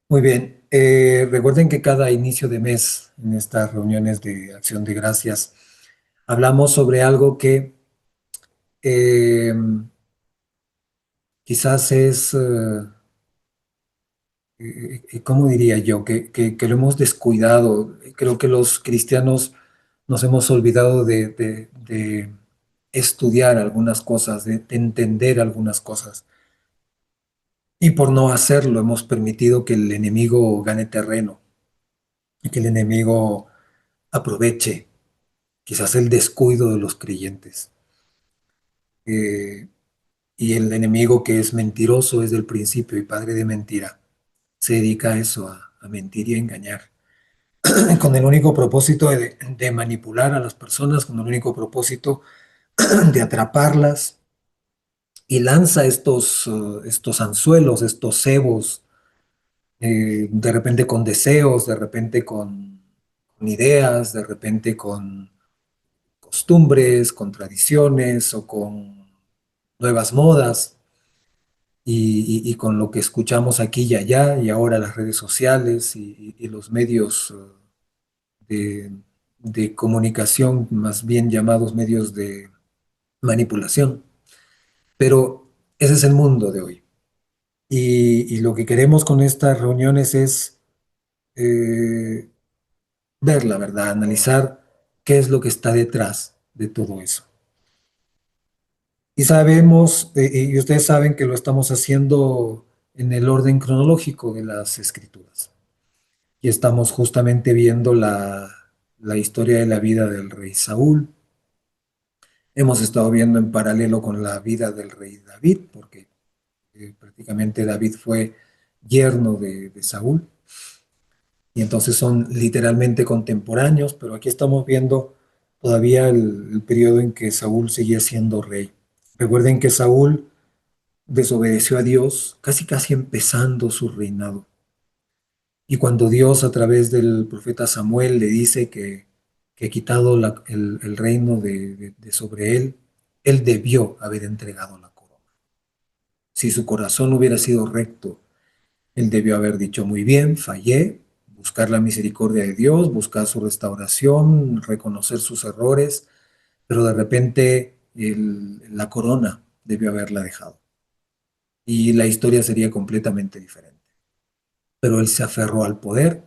Muy bien. Recuerden que cada inicio de mes, en estas reuniones de acción de gracias, hablamos sobre algo que eh, quizás es, ¿cómo diría yo? Que lo hemos descuidado. Creo que los cristianos nos hemos olvidado de estudiar algunas cosas, de entender algunas cosas. Y por no hacerlo, hemos permitido que el enemigo gane terreno y que el enemigo aproveche quizás el descuido de los creyentes. Eh, y el enemigo que es mentiroso desde el principio y padre de mentira, se dedica a eso, a mentir y a engañar, con el único propósito de manipular a las personas, con el único propósito de atraparlas, y lanza estos anzuelos, estos cebos, de repente con deseos, de repente con ideas, de repente con costumbres, con tradiciones o con nuevas modas y con lo que escuchamos aquí y allá y ahora las redes sociales y los medios de, de comunicación, más bien llamados medios de manipulación. Pero ese es el mundo de hoy. Y lo que queremos con estas reuniones es eh, ver la verdad, analizar qué es lo que está detrás de todo eso. Y sabemos, y ustedes saben que lo estamos haciendo en el orden cronológico de las escrituras. Y estamos justamente viendo la historia de la vida del rey Saúl. Hemos estado viendo en paralelo con la vida del rey David, porque prácticamente David fue yerno de Saúl. Y entonces son literalmente contemporáneos, pero aquí estamos viendo todavía el periodo en que Saúl seguía siendo rey. Recuerden que Saúl desobedeció a Dios, casi casi empezando su reinado. Y cuando Dios a través del profeta Samuel le dice que ha quitado el reino de sobre él, él debió haber entregado la corona. Si su corazón hubiera sido recto, él debió haber dicho muy bien, fallé, buscar la misericordia de Dios, buscar su restauración, reconocer sus errores, pero de repente la corona debió haberla dejado. Y la historia sería completamente diferente. Pero él se aferró al poder,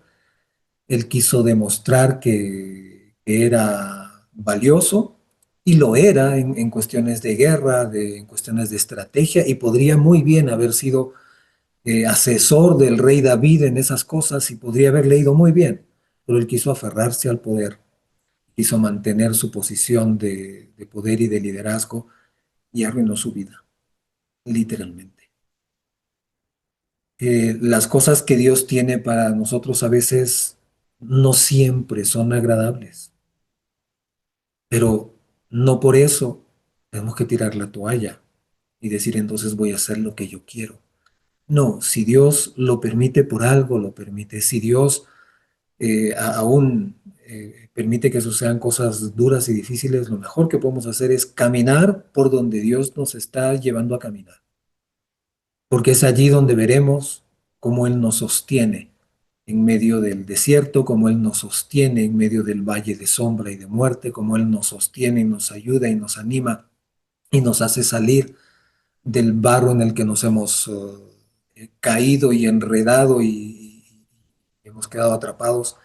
él quiso demostrar que era valioso y lo era en cuestiones de guerra, en cuestiones de estrategia y podría muy bien haber sido asesor del rey David en esas cosas y podría haber leído muy bien, pero él quiso aferrarse al poder, quiso mantener su posición de poder y de liderazgo y arruinó su vida, literalmente. Las cosas que Dios tiene para nosotros a veces no siempre son agradables, pero no por eso tenemos que tirar la toalla y decir entonces voy a hacer lo que yo quiero. No, si Dios lo permite por algo, lo permite. Si Dios aún permite que eso sean cosas duras y difíciles, lo mejor que podemos hacer es caminar por donde Dios nos está llevando a caminar, porque es allí donde veremos cómo Él nos sostiene en medio del desierto, cómo Él nos sostiene en medio del valle de sombra y de muerte, cómo Él nos sostiene y nos ayuda y nos anima y nos hace salir del barro en el que nos hemos caído y enredado y hemos quedado atrapados,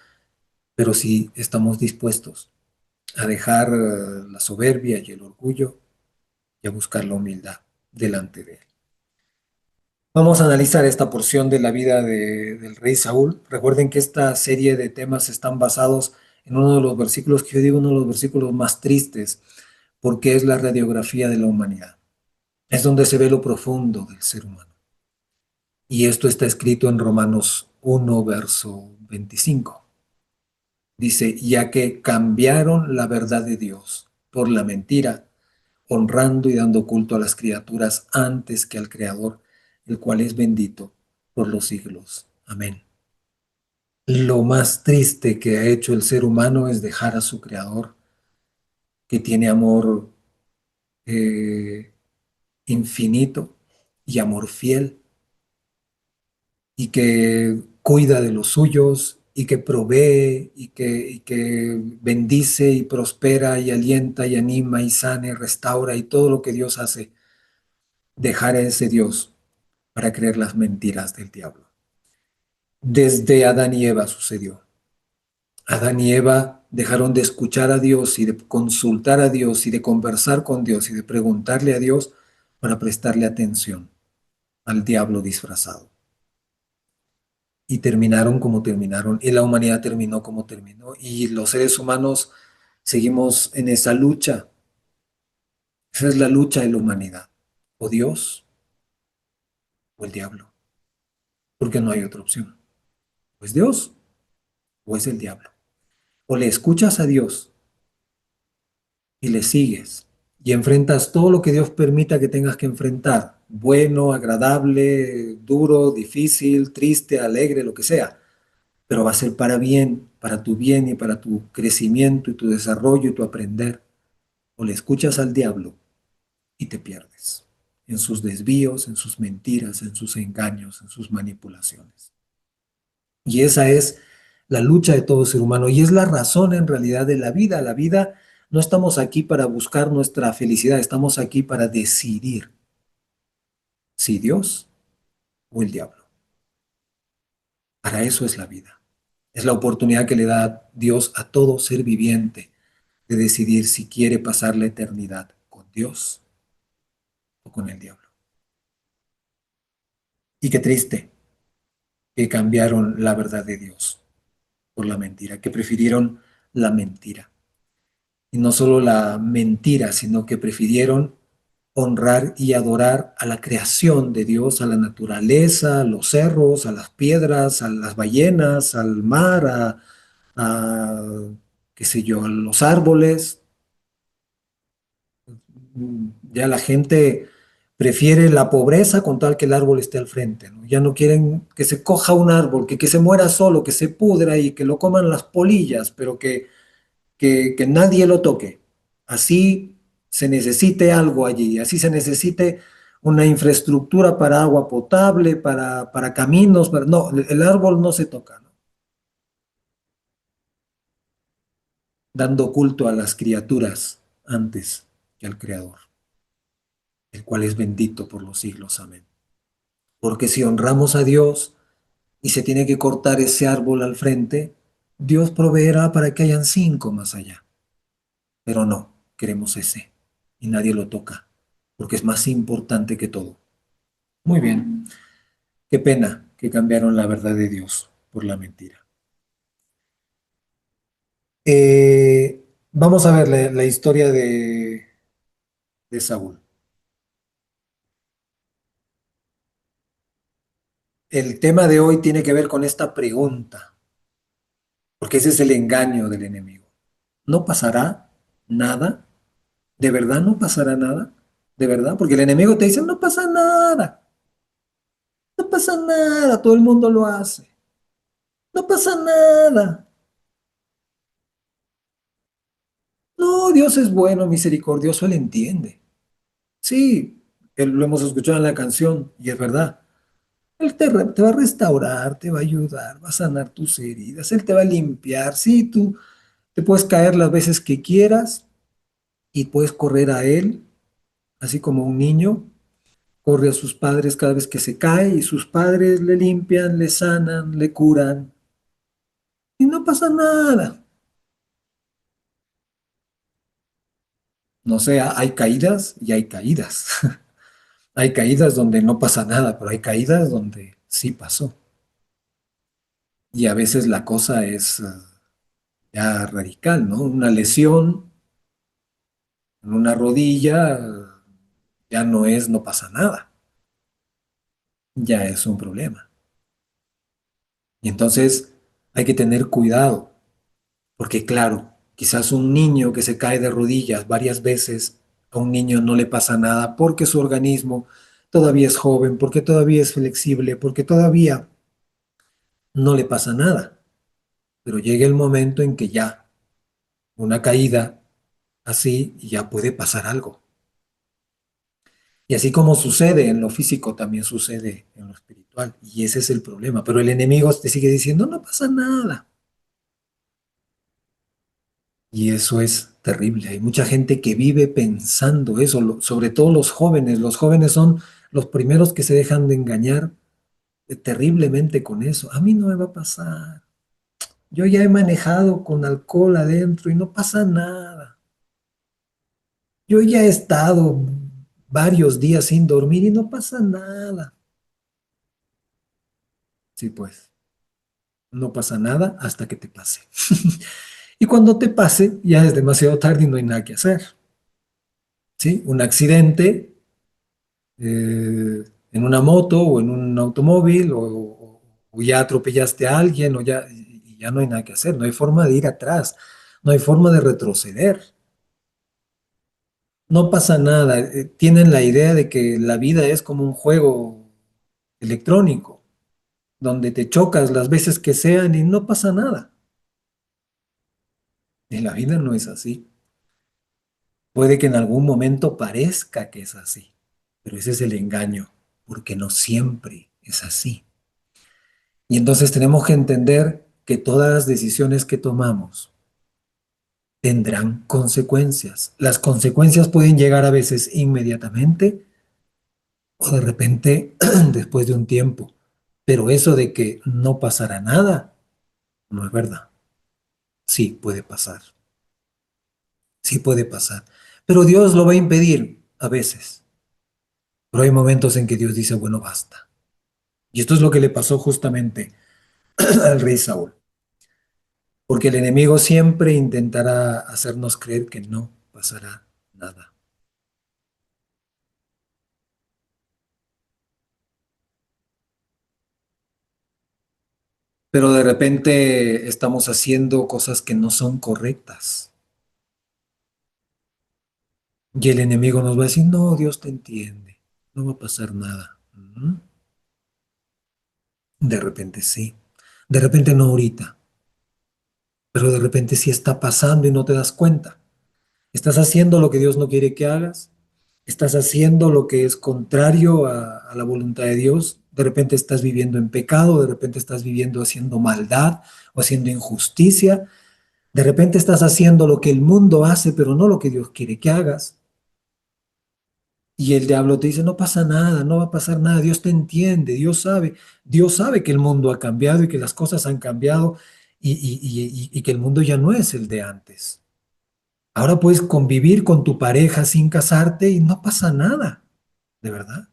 pero si estamos dispuestos a dejar la soberbia y el orgullo y a buscar la humildad delante de Él. Vamos a analizar esta porción de la vida del rey Saúl. Recuerden que esta serie de temas están basados en uno de los versículos que yo digo, uno de los versículos más tristes, porque es la radiografía de la humanidad. Es donde se ve lo profundo del ser humano. Y esto está escrito en Romanos 1, verso 25. Dice, ya que cambiaron la verdad de Dios por la mentira, honrando y dando culto a las criaturas antes que al Creador, el cual es bendito por los siglos. Amén. Lo más triste que ha hecho el ser humano es dejar a su Creador, que tiene amor eh, infinito y amor fiel, y que cuida de los suyos y que provee y que bendice y prospera y alienta y anima y sana y restaura y todo lo que Dios hace, dejar a ese Dios para creer las mentiras del diablo. Desde Adán y Eva sucedió. Adán y Eva dejaron de escuchar a Dios y de consultar a Dios y de conversar con Dios y de preguntarle a Dios para prestarle atención al diablo disfrazado. Y terminaron como terminaron, y la humanidad terminó como terminó, y los seres humanos seguimos en esa lucha. Esa es la lucha de la humanidad, o Dios o el diablo, porque no hay otra opción. O es Dios o es el diablo. O le escuchas a Dios y le sigues y enfrentas todo lo que Dios permita que tengas que enfrentar, bueno, agradable, duro, difícil, triste, alegre, lo que sea, pero va a ser para tu bien y para tu crecimiento y tu desarrollo y tu aprender. O le escuchas al diablo y te pierdes en sus desvíos, en sus mentiras, en sus engaños, en sus manipulaciones. Y esa es la lucha de todo ser humano y es la razón en realidad de la vida. La vida no estamos aquí para buscar nuestra felicidad, estamos aquí para decidir si Dios o el diablo. Para eso es la vida. Es la oportunidad que le da Dios a todo ser viviente de decidir si quiere pasar la eternidad con Dios o con el diablo. Y qué triste que cambiaron la verdad de Dios por la mentira, que prefirieron la mentira. Y no solo la mentira, sino que prefirieron honrar y adorar a la creación de Dios, a la naturaleza, a los cerros, a las piedras, a las ballenas, al mar, a, qué sé yo, a los árboles. Ya la gente prefiere la pobreza con tal que el árbol esté al frente, ¿no? Ya no quieren que se coja un árbol, que se muera solo, que se pudra y que lo coman las polillas, pero que nadie lo toque. Así se necesite algo allí, así se necesite una infraestructura para agua potable, para caminos, no, el árbol no se toca, ¿no? Dando culto a las criaturas antes que al Creador, el cual es bendito por los siglos. Amén. Porque si honramos a Dios y se tiene que cortar ese árbol al frente, Dios proveerá para que hayan cinco más allá. Pero no, queremos ese y nadie lo toca, porque es más importante que todo. Muy bien, qué pena que cambiaron la verdad de Dios por la mentira. Vamos a ver la historia de Saúl. El tema de hoy tiene que ver con esta pregunta, porque ese es el engaño del enemigo. ¿No pasará nada? ¿De verdad no pasará nada? ¿De verdad? Porque el enemigo te dice, no pasa nada, no pasa nada, todo el mundo lo hace, no pasa nada. No, Dios es bueno, misericordioso, Él entiende. Sí, lo hemos escuchado en la canción y es verdad. Él te va a restaurar, te va a ayudar, va a sanar tus heridas, Él te va a limpiar. Sí, tú te puedes caer las veces que quieras y puedes correr a Él, así como un niño corre a sus padres cada vez que se cae y sus padres le limpian, le sanan, le curan y no pasa nada. No sé, hay caídas y hay caídas. Hay caídas donde no pasa nada, pero hay caídas donde sí pasó. Y a veces la cosa es ya radical, ¿no? Una lesión en una rodilla ya no es, no pasa nada, ya es un problema. Y entonces hay que tener cuidado, porque claro, quizás un niño que se cae de rodillas varias veces, a un niño no le pasa nada porque su organismo todavía es joven, porque todavía es flexible, porque todavía no le pasa nada. Pero llega el momento en que ya una caída así ya puede pasar algo. Y así como sucede en lo físico, también sucede en lo espiritual. Y ese es el problema. Pero el enemigo te sigue diciendo, no pasa nada. Y eso es terrible. Hay mucha gente que vive pensando eso, sobre todo los jóvenes. Los jóvenes son los primeros que se dejan de engañar terriblemente con eso. A mí no me va a pasar. Yo ya he manejado con alcohol adentro y no pasa nada. Yo ya he estado varios días sin dormir y no pasa nada. Sí, pues, no pasa nada hasta que te pase. Y cuando te pase, ya es demasiado tarde y no hay nada que hacer. ¿Sí? Un accidente en una moto o en un automóvil o ya atropellaste a alguien o ya, y ya no hay nada que hacer. No hay forma de ir atrás. No hay forma de retroceder. No pasa nada. Tienen la idea de que la vida es como un juego electrónico, donde te chocas las veces que sean y no pasa nada. Y la vida no es así. Puede que en algún momento parezca que es así, pero ese es el engaño, porque no siempre es así. Y entonces tenemos que entender que todas las decisiones que tomamos tendrán consecuencias. Las consecuencias pueden llegar a veces inmediatamente o de repente después de un tiempo. Pero eso de que no pasará nada, no es verdad. Sí, puede pasar. Sí puede pasar. Pero Dios lo va a impedir a veces. Pero hay momentos en que Dios dice, bueno, basta. Y esto es lo que le pasó justamente al rey Saúl. Porque el enemigo siempre intentará hacernos creer que no pasará nada. Pero de repente estamos haciendo cosas que no son correctas. Y el enemigo nos va a decir, no, Dios te entiende, no va a pasar nada. Ujú. De repente sí, de repente no ahorita, pero de repente sí está pasando y no te das cuenta. Estás haciendo lo que Dios no quiere que hagas, estás haciendo lo que es contrario a la voluntad de Dios, de repente estás viviendo en pecado, de repente estás viviendo haciendo maldad o haciendo injusticia, de repente estás haciendo lo que el mundo hace, pero no lo que Dios quiere que hagas. Y el diablo te dice, no pasa nada, no va a pasar nada, Dios te entiende, Dios sabe que el mundo ha cambiado y que las cosas han cambiado y que el mundo ya no es el de antes. Ahora puedes convivir con tu pareja sin casarte y no pasa nada. De verdad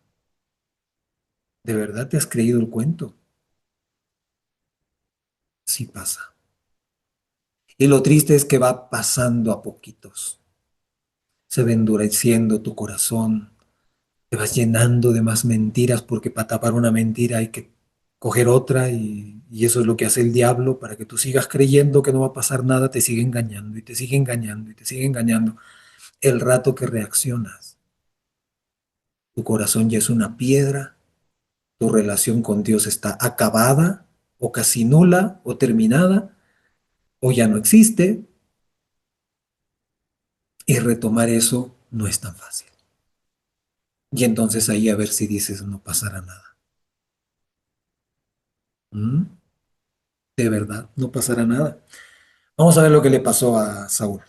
te has creído el cuento. Sí pasa. Y lo triste es que va pasando a poquitos. Se va endureciendo tu corazón, te vas llenando de más mentiras porque para tapar una mentira hay que coger otra y eso es lo que hace el diablo para que tú sigas creyendo que no va a pasar nada, te sigue engañando y te sigue engañando y te sigue engañando. El rato que reaccionas, tu corazón ya es una piedra, tu relación con Dios está acabada o casi nula o terminada o ya no existe y retomar eso no es tan fácil. Y entonces ahí a ver si dices no pasará nada. ¿Mm? De verdad, no pasará nada. Vamos a ver lo que le pasó a Saúl.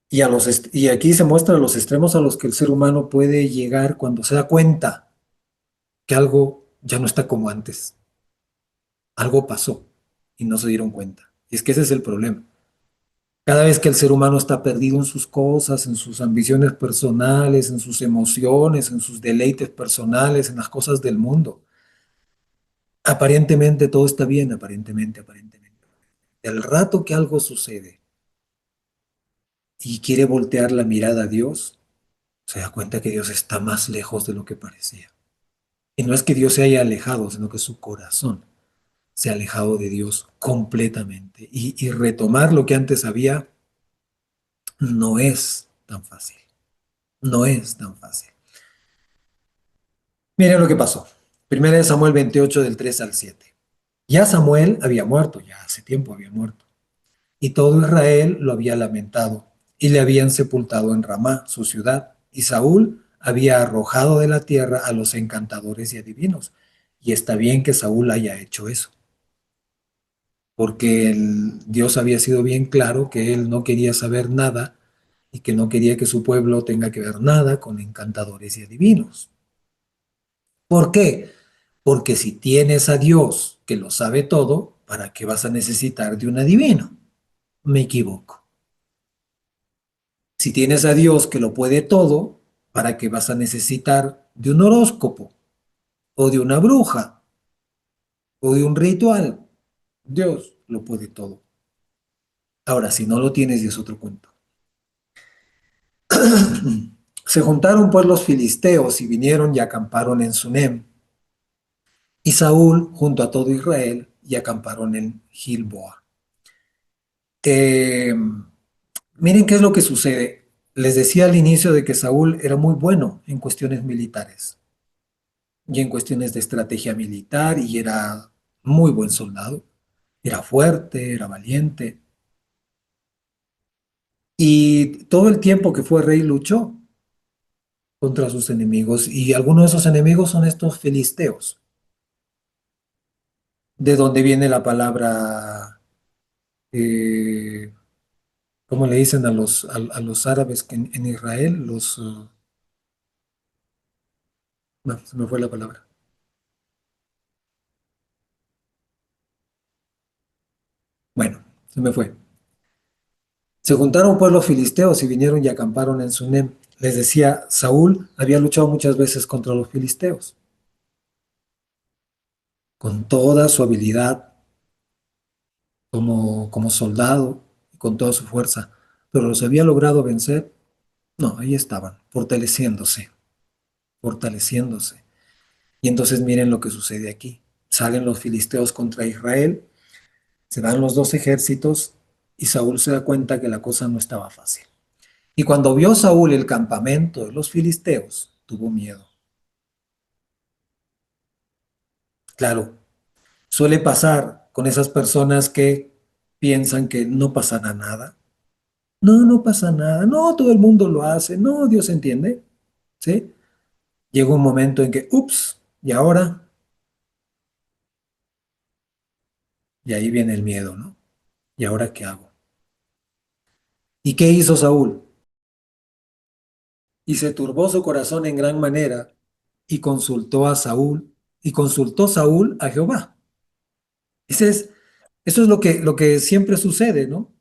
Y aquí se muestran los extremos a los que el ser humano puede llegar cuando se da cuenta que algo ya no está como antes. Algo pasó y no se dieron cuenta. Y es que ese es el problema. Cada vez que el ser humano está perdido en sus cosas, en sus ambiciones personales, en sus emociones, en sus deleites personales, en las cosas del mundo, aparentemente todo está bien, aparentemente. El rato que algo sucede y quiere voltear la mirada a Dios, se da cuenta que Dios está más lejos de lo que parecía. Y no es que Dios se haya alejado, sino que su corazón se ha alejado de Dios completamente. Y retomar lo que antes había no es tan fácil. No es tan fácil. Miren lo que pasó. Primera de Samuel 28 del 3 al 7. Ya Samuel había muerto, ya hace tiempo había muerto. Y todo Israel lo había lamentado y le habían sepultado en Ramá, su ciudad. y Saúl había arrojado de la tierra a los encantadores y adivinos. Y está bien que Saúl haya hecho eso, porque Dios había sido bien claro que él no quería saber nada y que no quería que su pueblo tenga que ver nada con encantadores y adivinos. ¿Por qué? Porque si tienes a Dios que lo sabe todo, ¿para qué vas a necesitar de un adivino? Me equivoco. Si tienes a Dios que lo puede todo, ¿para qué vas a necesitar de un horóscopo o de una bruja o de un ritual? Dios lo puede todo. Ahora, si no lo tienes, y es otro cuento. Se juntaron pues los filisteos y vinieron y acamparon en Sunem, y Saúl junto a todo Israel y acamparon en Gilboa. Eh, Miren qué es lo que sucede. Les decía al inicio de que Saúl era muy bueno en cuestiones militares y en cuestiones de estrategia militar y era muy buen soldado. Era fuerte, era valiente y todo el tiempo que fue rey luchó contra sus enemigos y algunos de esos enemigos son estos filisteos, de donde viene la palabra, eh, ¿cómo le dicen a los árabes que en Israel? No, se me fue la palabra. Bueno, se me fue. Se juntaron pues los filisteos y vinieron y acamparon en Sunem. Les decía, Saúl había luchado muchas veces contra los filisteos, con toda su habilidad como soldado y con toda su fuerza, pero los había logrado vencer. No, ahí estaban, fortaleciéndose, fortaleciéndose. Y entonces miren lo que sucede aquí. Salen los filisteos contra Israel, se dan los dos ejércitos y Saúl se da cuenta que la cosa no estaba fácil. Y cuando vio Saúl el campamento de los filisteos, tuvo miedo. Claro, suele pasar con esas personas que piensan que no pasará nada. No, no pasa nada. No, todo el mundo lo hace. No, Dios entiende. ¿Sí? Llega un momento en que, ups, y ahora, y ahí viene el miedo, ¿no? ¿Y ahora qué hago? ¿Y qué hizo Saúl? Y se turbó su corazón en gran manera y consultó a Saúl, y consultó Saúl a Jehová. Ese es, eso es lo que siempre sucede, ¿no?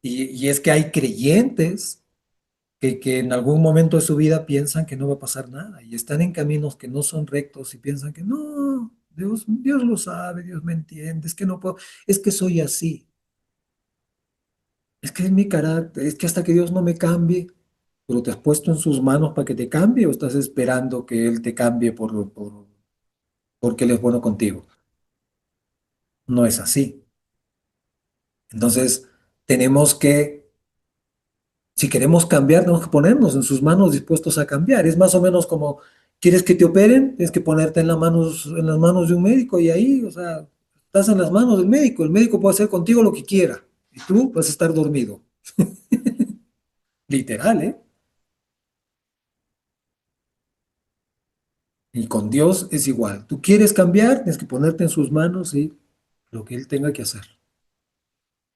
Y es que hay creyentes que en algún momento de su vida piensan que no va a pasar nada y están en caminos que no son rectos y piensan que no, Dios lo sabe, Dios me entiende, es que no puedo, es que soy así, es que es mi carácter, es que hasta que Dios no me cambie, pero te has puesto en sus manos para que te cambie o estás esperando que Él te cambie porque Él es bueno contigo. No es así. Entonces, tenemos que si queremos cambiar, tenemos que ponernos en sus manos dispuestos a cambiar. Es más o menos como, ¿quieres que te operen? Tienes que ponerte en las manos de un médico y ahí, o sea, estás en las manos del médico. El médico puede hacer contigo lo que quiera y tú vas a estar dormido. Literal, ¿eh? Y con Dios es igual. Tú quieres cambiar, tienes que ponerte en sus manos y lo que Él tenga que hacer.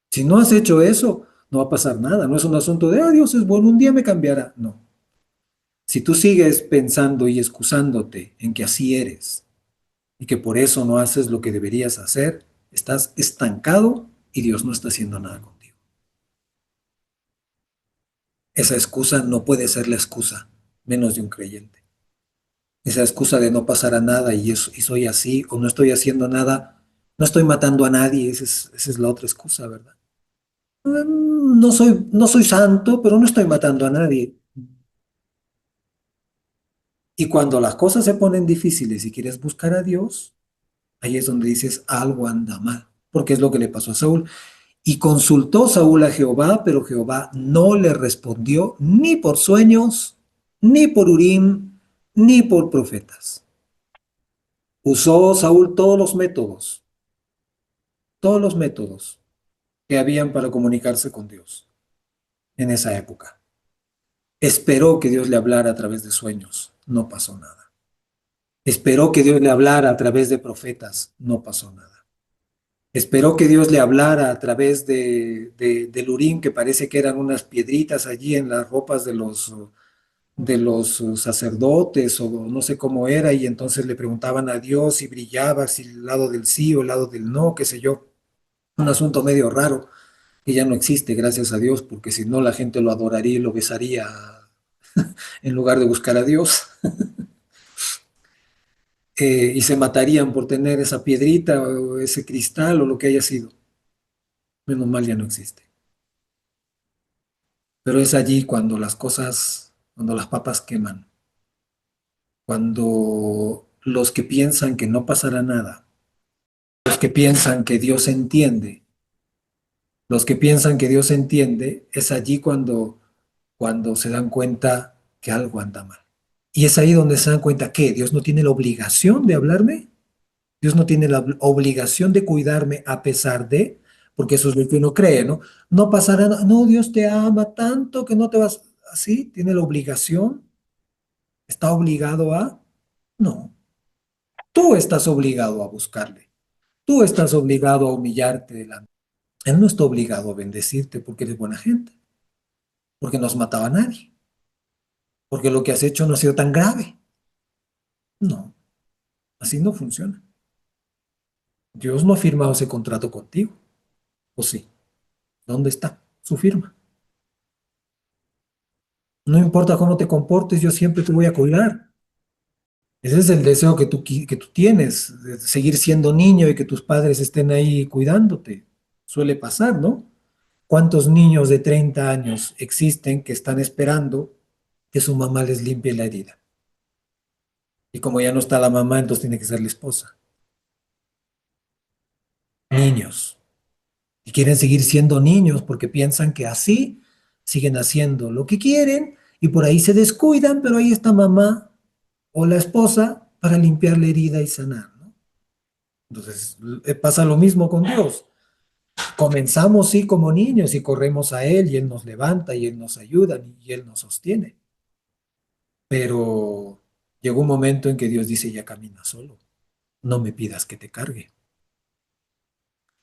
Si no has hecho eso, no va a pasar nada. No es un asunto de, ah, Dios es bueno, un día me cambiará. No. Si tú sigues pensando y excusándote en que así eres, y que por eso no haces lo que deberías hacer, estás estancado y Dios no está haciendo nada contigo. Esa excusa no puede ser la excusa, menos de un creyente. Esa excusa de no pasar a nada y soy así o no estoy haciendo nada, no estoy matando a nadie, esa es la otra excusa, ¿verdad? No soy santo, pero no estoy matando a nadie. Y cuando las cosas se ponen difíciles y quieres buscar a Dios, ahí es donde dices algo anda mal, porque es lo que le pasó a Saúl. Y consultó Saúl a Jehová, pero Jehová no le respondió ni por sueños, ni por Urim, ni por profetas. Usó Saúl todos los métodos que habían para comunicarse con Dios en esa época. Esperó que Dios le hablara a través de sueños, no pasó nada. Esperó que Dios le hablara a través de profetas, no pasó nada. Esperó que Dios le hablara a través del Urim, que parece que eran unas piedritas allí en las ropas de los sacerdotes, o no sé cómo era, y entonces le preguntaban a Dios si brillaba, si el lado del sí o el lado del no, qué sé yo. Un asunto medio raro que ya no existe, gracias a Dios, porque si no la gente lo adoraría y lo besaría en lugar de buscar a Dios. Y se matarían por tener esa piedrita o ese cristal o lo que haya sido. Menos mal ya no existe. Pero es allí cuando las cosas, cuando las papas queman, cuando los que piensan que no pasará nada, los que piensan que Dios entiende, los que piensan que Dios entiende, es allí cuando se dan cuenta que algo anda mal. Y es ahí donde se dan cuenta que Dios no tiene la obligación de hablarme, Dios no tiene la obligación de cuidarme a pesar de, porque eso es lo que uno cree, ¿no? No pasará nada, no, Dios te ama tanto que no te vas, así, tiene la obligación, está obligado a, no, tú estás obligado a buscarle, tú estás obligado a humillarte delante. Él no está obligado a bendecirte porque eres buena gente, porque no has matado a nadie, porque lo que has hecho no ha sido tan grave. No, así no funciona. Dios no ha firmado ese contrato contigo, ¿o sí? ¿Dónde está su firma? No importa cómo te comportes, yo siempre te voy a cuidar. Ese es el deseo que tú tienes, de seguir siendo niño y que tus padres estén ahí cuidándote. Suele pasar, ¿no? ¿Cuántos niños de 30 años existen que están esperando que su mamá les limpie la herida? Y como ya no está la mamá, entonces tiene que ser la esposa. Niños. Y quieren seguir siendo niños porque piensan que así siguen haciendo lo que quieren y por ahí se descuidan, pero ahí está mamá o la esposa para limpiar la herida y sanar, ¿no? Entonces pasa lo mismo con Dios. Comenzamos sí como niños y corremos a Él y Él nos levanta y Él nos ayuda y Él nos sostiene. Pero llegó un momento en que Dios dice, ya camina solo, no me pidas que te cargue.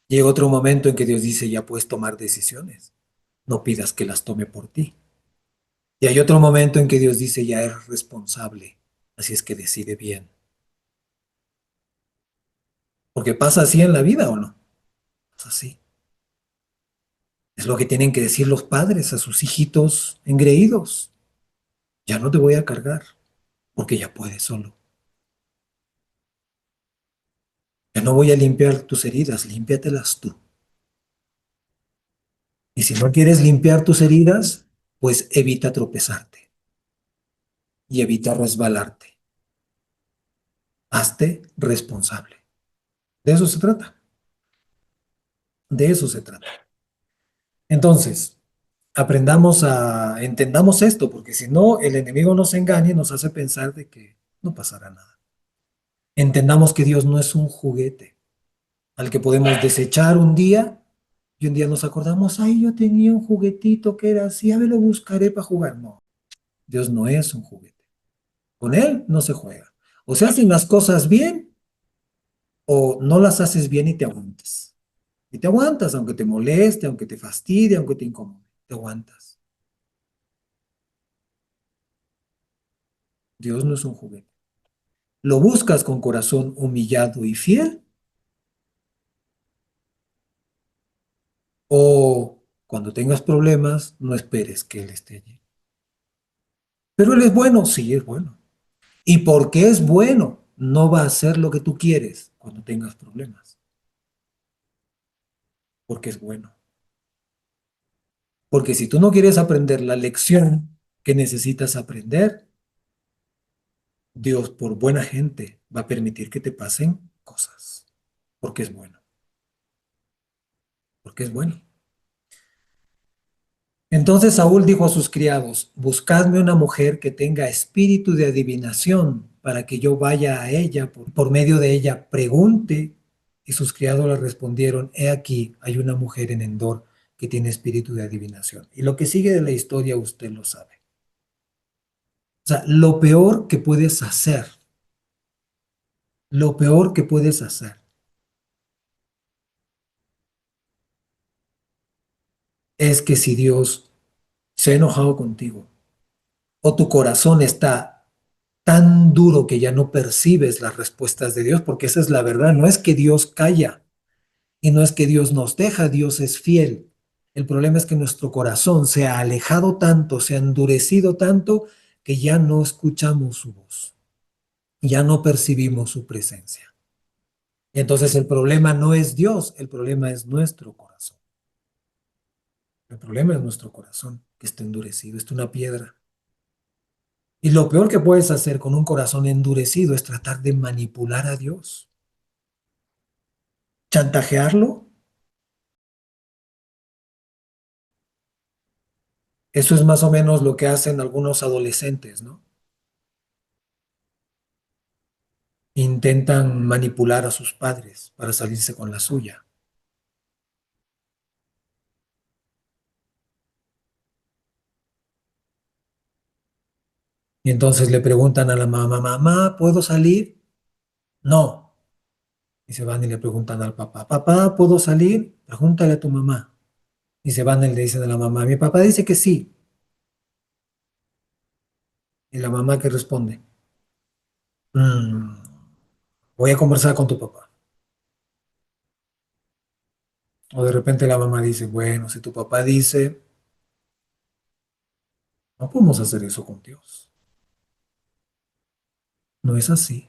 Llega otro momento en que Dios dice, ya puedes tomar decisiones, no pidas que las tome por ti. Y hay otro momento en que Dios dice, ya eres responsable, así es que decide bien. Porque pasa así en la vida o no, pasa así. Es lo que tienen que decir los padres a sus hijitos engreídos. Ya no te voy a cargar, porque ya puedes solo. Ya no voy a limpiar tus heridas, límpiatelas tú. Y si no quieres limpiar tus heridas, pues evita tropezarte y evita resbalarte. Hazte responsable. De eso se trata. De eso se trata. Entonces, entendamos esto, porque si no, el enemigo nos engaña y nos hace pensar de que no pasará nada. Entendamos que Dios no es un juguete al que podemos desechar un día y un día nos acordamos, ay, yo tenía un juguetito que era así, a ver, lo buscaré para jugar. No, Dios no es un juguete. Con Él no se juega. O se hacen las cosas bien o no las haces bien y te aguantas. Y te aguantas, aunque te moleste, aunque te fastidie, aunque te incomode. Te aguantas. Dios no es un juguete. ¿Lo buscas con corazón humillado y fiel? ¿O cuando tengas problemas, no esperes que Él esté allí? Pero Él es bueno, sí, es bueno. Y porque es bueno, no va a hacer lo que tú quieres cuando tengas problemas, porque es bueno. Porque si tú no quieres aprender la lección que necesitas aprender, Dios por buena gente va a permitir que te pasen cosas, porque es bueno, porque es bueno. Entonces Saúl dijo a sus criados, buscadme una mujer que tenga espíritu de adivinación para que yo vaya a ella, por medio de ella pregunte. Y sus criados le respondieron, he aquí, hay una mujer en Endor que tiene espíritu de adivinación. Y lo que sigue de la historia usted lo sabe. O sea, lo peor que puedes hacer es que si Dios se ha enojado contigo o tu corazón está tan duro que ya no percibes las respuestas de Dios, porque esa es la verdad, no es que Dios calla y no es que Dios nos deja, Dios es fiel. El problema es que nuestro corazón se ha alejado tanto, se ha endurecido tanto, que ya no escuchamos su voz, ya no percibimos su presencia. Y entonces el problema no es Dios, el problema es nuestro corazón. El problema es nuestro corazón, que está endurecido, es una piedra. Y lo peor que puedes hacer con un corazón endurecido es tratar de manipular a Dios, chantajearlo. Eso es más o menos lo que hacen algunos adolescentes, ¿no? Intentan manipular a sus padres para salirse con la suya. Y entonces le preguntan a la mamá, mamá, ¿puedo salir? No. Y se van y le preguntan al papá, papá, ¿puedo salir? Pregúntale a tu mamá. Y se van y le dicen a la mamá, mi papá dice que sí. Y la mamá que responde, "Mm, voy a conversar con tu papá". O de repente la mamá dice, bueno, si tu papá dice, no podemos hacer eso con Dios. No es así.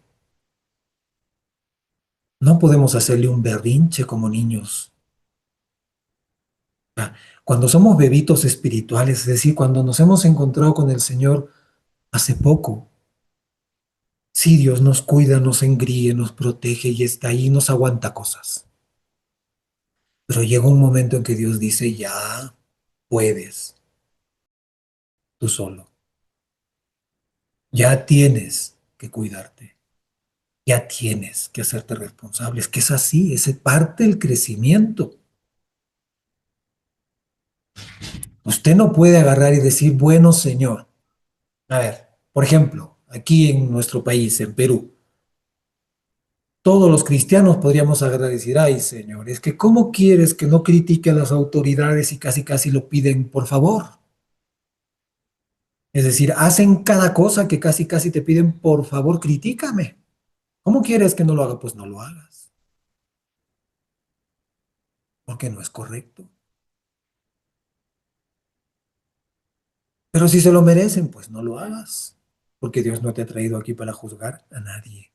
No podemos hacerle un berrinche como niños. Cuando somos bebitos espirituales, es decir, cuando nos hemos encontrado con el Señor hace poco, sí, Dios nos cuida, nos engríe, nos protege y está ahí, nos aguanta cosas. Pero llega un momento en que Dios dice, ya puedes, tú solo. Ya tienes que cuidarte. Ya tienes que hacerte responsable. Es que es así, es parte del crecimiento. Usted no puede agarrar y decir, bueno, Señor. A ver, por ejemplo, aquí en nuestro país, en Perú, todos los cristianos podríamos agarrar y decir, ay, Señor, es que ¿cómo quieres que no critique a las autoridades y casi casi lo piden por favor? Es decir, hacen cada cosa que casi casi te piden por favor, critícame. ¿Cómo quieres que no lo haga? Pues no lo hagas, porque no es correcto. Pero si se lo merecen, pues no lo hagas, porque Dios no te ha traído aquí para juzgar a nadie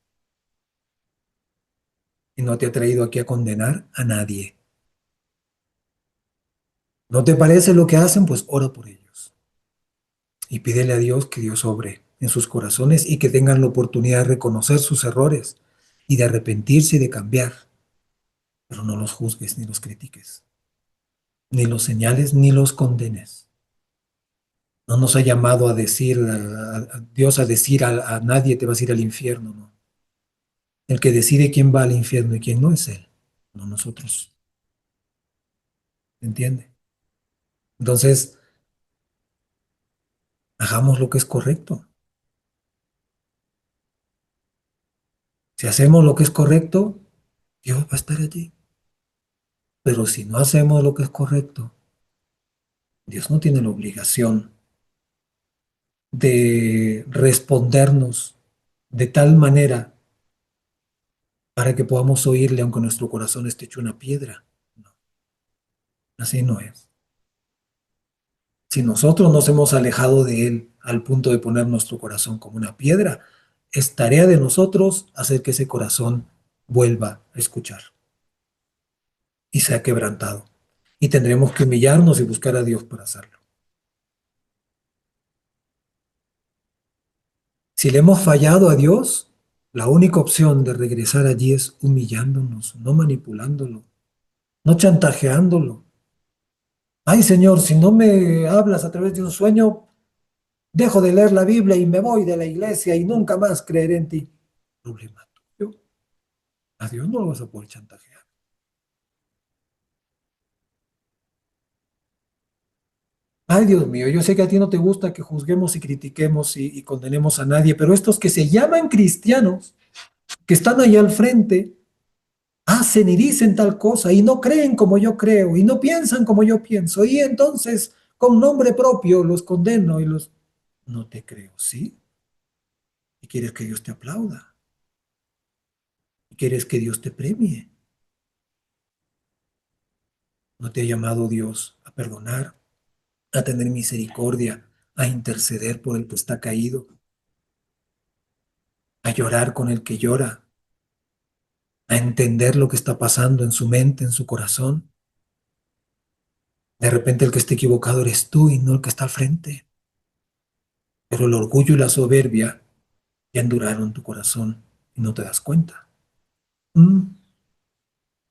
y no te ha traído aquí a condenar a nadie. ¿No te parece lo que hacen? Pues ora por ellos y pídele a Dios que Dios obre en sus corazones y que tengan la oportunidad de reconocer sus errores y de arrepentirse y de cambiar, pero no los juzgues ni los critiques, ni los señales ni los condenes. No nos ha llamado a decir, a Dios a decir a nadie te vas a ir al infierno, no. El que decide quién va al infierno y quién no es Él, no nosotros. ¿Entiende? Entonces, hagamos lo que es correcto. Si hacemos lo que es correcto, Dios va a estar allí. Pero si no hacemos lo que es correcto, Dios no tiene la obligación de respondernos de tal manera para que podamos oírle aunque nuestro corazón esté hecho una piedra. No, así no es. Si nosotros nos hemos alejado de Él al punto de poner nuestro corazón como una piedra, es tarea de nosotros hacer que ese corazón vuelva a escuchar y sea quebrantado. Y tendremos que humillarnos y buscar a Dios para hacerlo. Si le hemos fallado a Dios, la única opción de regresar allí es humillándonos, no manipulándolo, no chantajeándolo. Ay, Señor, si no me hablas a través de un sueño, dejo de leer la Biblia y me voy de la iglesia y nunca más creeré en ti. Problema tuyo. A Dios no lo vas a poder chantajear. Ay, Dios mío, yo sé que a ti no te gusta que juzguemos y critiquemos y condenemos a nadie, pero estos que se llaman cristianos, que están ahí al frente, hacen y dicen tal cosa y no creen como yo creo y no piensan como yo pienso y entonces con nombre propio los condeno y los... No te creo, ¿sí? Y quieres que Dios te aplauda y quieres que Dios te premie. ¿No te ha llamado Dios a perdonar, a tener misericordia, a interceder por el que está caído, a llorar con el que llora, a entender lo que está pasando en su mente, en su corazón? De repente el que está equivocado eres tú y no el que está al frente, pero el orgullo y la soberbia ya enduraron tu corazón y no te das cuenta. Mm.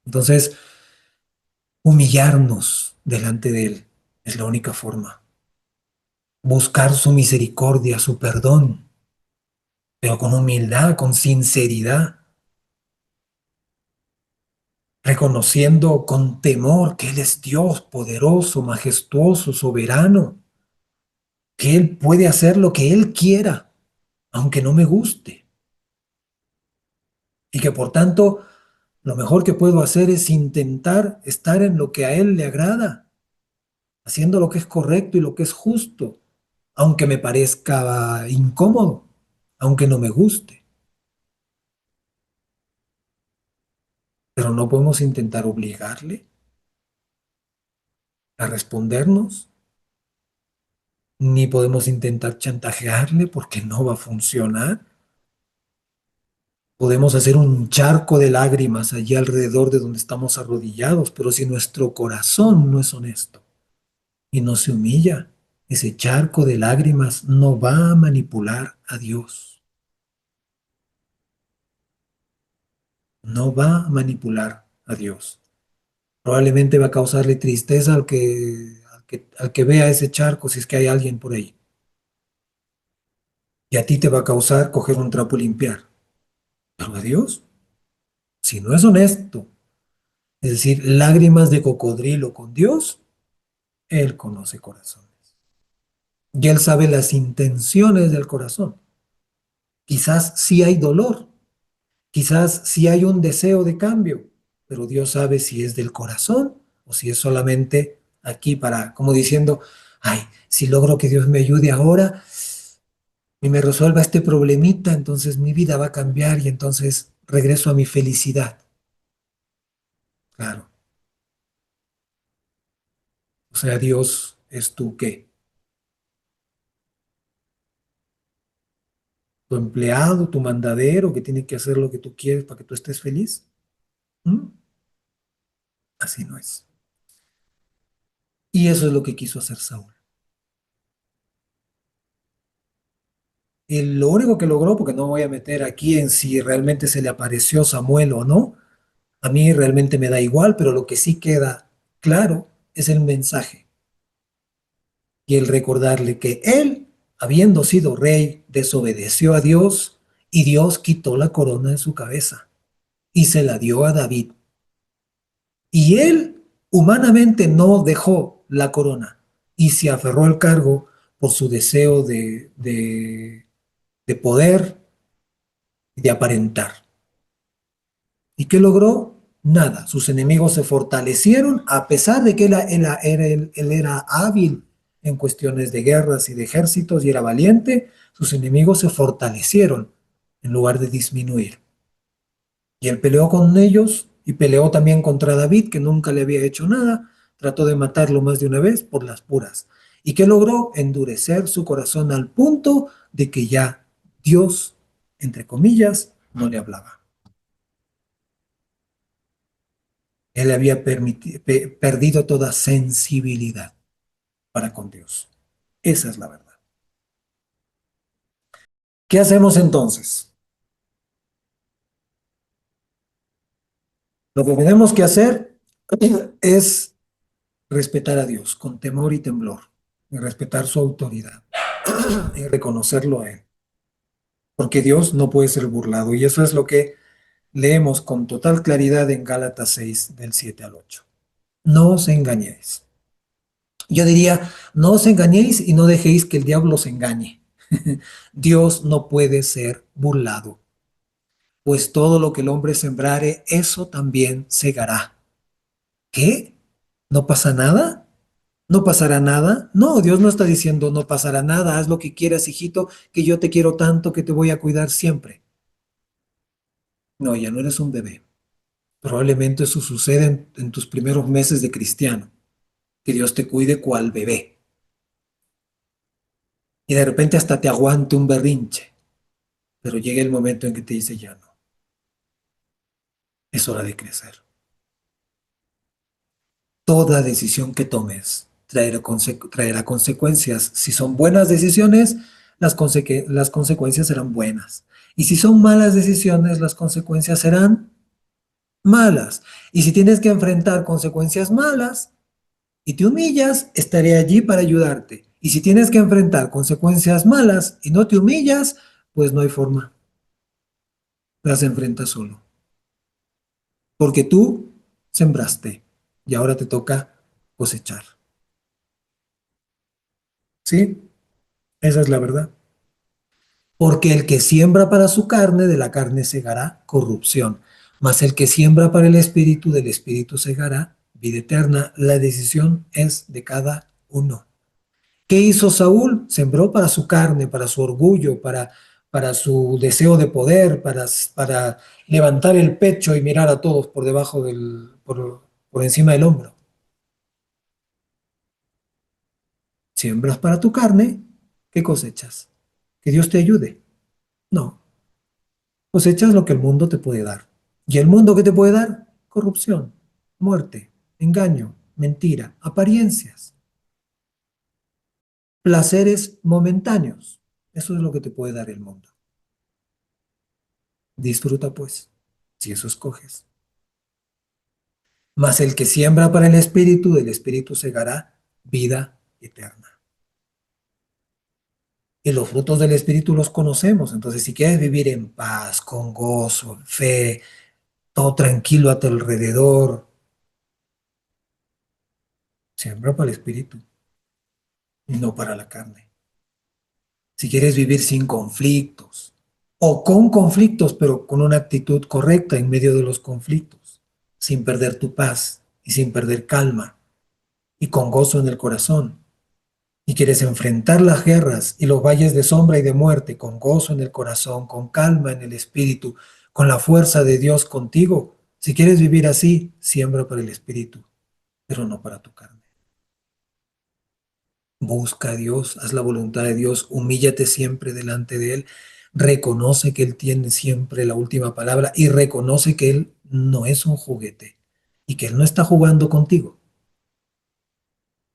Entonces, humillarnos delante de Él es la única forma. Buscar su misericordia, su perdón, pero con humildad, con sinceridad, reconociendo con temor que Él es Dios poderoso, majestuoso, soberano, que Él puede hacer lo que Él quiera, aunque no me guste, y que por tanto lo mejor que puedo hacer es intentar estar en lo que a Él le agrada, haciendo lo que es correcto y lo que es justo, aunque me parezca incómodo, aunque no me guste. Pero no podemos intentar obligarle a respondernos, ni podemos intentar chantajearle porque no va a funcionar. Podemos hacer un charco de lágrimas allí alrededor de donde estamos arrodillados, pero si nuestro corazón no es honesto y no se humilla, ese charco de lágrimas no va a manipular a Dios, no va a manipular a Dios. Probablemente va a causarle tristeza al que vea ese charco, si es que hay alguien por ahí. Y a ti te va a causar coger un trapo y limpiar. Pero a Dios, si no es honesto, es decir, lágrimas de cocodrilo con Dios, Él conoce corazones. Y Él sabe las intenciones del corazón. Quizás sí hay dolor, quizás sí hay un deseo de cambio, pero Dios sabe si es del corazón o si es solamente aquí para, como diciendo, ay, si logro que Dios me ayude ahora y me resuelva este problemita, entonces mi vida va a cambiar y entonces regreso a mi felicidad. Claro, o sea, Dios es tu qué, tu empleado, tu mandadero que tiene que hacer lo que tú quieres para que tú estés feliz. ¿Mm? Así no es. Y eso es lo que quiso hacer Saúl. Y lo único que logró, porque no me voy a meter aquí en si realmente se le apareció Samuel o no, a mí realmente me da igual, pero lo que sí queda claro es el mensaje y el recordarle que él, habiendo sido rey, desobedeció a Dios y Dios quitó la corona de su cabeza y se la dio a David. Y él humanamente no dejó la corona y se aferró al cargo por su deseo de poder y de aparentar. ¿Y qué logró? Nada. Sus enemigos se fortalecieron a pesar de que él era hábil en cuestiones de guerras y de ejércitos y era valiente. Sus enemigos se fortalecieron en lugar de disminuir. Y él peleó con ellos y peleó también contra David, que nunca le había hecho nada. Trató de matarlo más de una vez por las puras. ¿Y qué logró? Endurecer su corazón al punto de que ya Dios, entre comillas, no le hablaba. Él había perdido toda sensibilidad para con Dios. Esa es la verdad. ¿Qué hacemos entonces? Lo que tenemos que hacer es respetar a Dios con temor y temblor, y respetar su autoridad y reconocerlo a Él, porque Dios no puede ser burlado y eso es lo que leemos con total claridad en Gálatas 6 del 7 al 8. No os engañéis. Yo diría, no os engañéis y no dejéis que el diablo os engañe. Dios no puede ser burlado, pues todo lo que el hombre sembrare, eso también segará. ¿Qué? ¿No pasa nada? ¿No pasará nada? No, Dios no está diciendo no pasará nada, haz lo que quieras, hijito, que yo te quiero tanto que te voy a cuidar siempre. No, ya no eres un bebé. Probablemente eso sucede en tus primeros meses de cristiano, que Dios te cuide cual bebé. Y de repente hasta te aguante un berrinche, pero llega el momento en que te dice ya no, es hora de crecer. Toda decisión que tomes traerá consecuencias. Si son buenas decisiones, las consecuencias serán buenas. Y si son malas decisiones, las consecuencias serán malas. Y si tienes que enfrentar consecuencias malas y te humillas, estaré allí para ayudarte. Y si tienes que enfrentar consecuencias malas y no te humillas, pues no hay forma. Las enfrentas solo. Porque tú sembraste y ahora te toca cosechar. ¿Sí? Esa es la verdad. Porque el que siembra para su carne, de la carne segará corrupción. Mas el que siembra para el espíritu, del espíritu segará vida eterna. La decisión es de cada uno. ¿Qué hizo Saúl? Sembró para su carne, para su orgullo, para su deseo de poder, para levantar el pecho y mirar a todos por debajo por encima del hombro. Siembras para tu carne, ¿qué cosechas? Que Dios te ayude. No, cosechas lo que el mundo te puede dar. ¿Y el mundo qué te puede dar? Corrupción, muerte, engaño, mentira, apariencias, placeres momentáneos. Eso es lo que te puede dar el mundo. Disfruta pues, si eso escoges. Mas el que siembra para el espíritu, del espíritu segará vida eterna. Y los frutos del espíritu los conocemos. Entonces, si quieres vivir en paz, con gozo, en fe, todo tranquilo a tu alrededor, siembra para el espíritu y no para la carne. Si quieres vivir sin conflictos o con conflictos, pero con una actitud correcta en medio de los conflictos, sin perder tu paz y sin perder calma y con gozo en el corazón. Y quieres enfrentar las guerras y los valles de sombra y de muerte con gozo en el corazón, con calma en el espíritu, con la fuerza de Dios contigo. Si quieres vivir así, siembra para el espíritu, pero no para tu carne. Busca a Dios, haz la voluntad de Dios, humíllate siempre delante de Él, reconoce que Él tiene siempre la última palabra y reconoce que Él no es un juguete y que Él no está jugando contigo.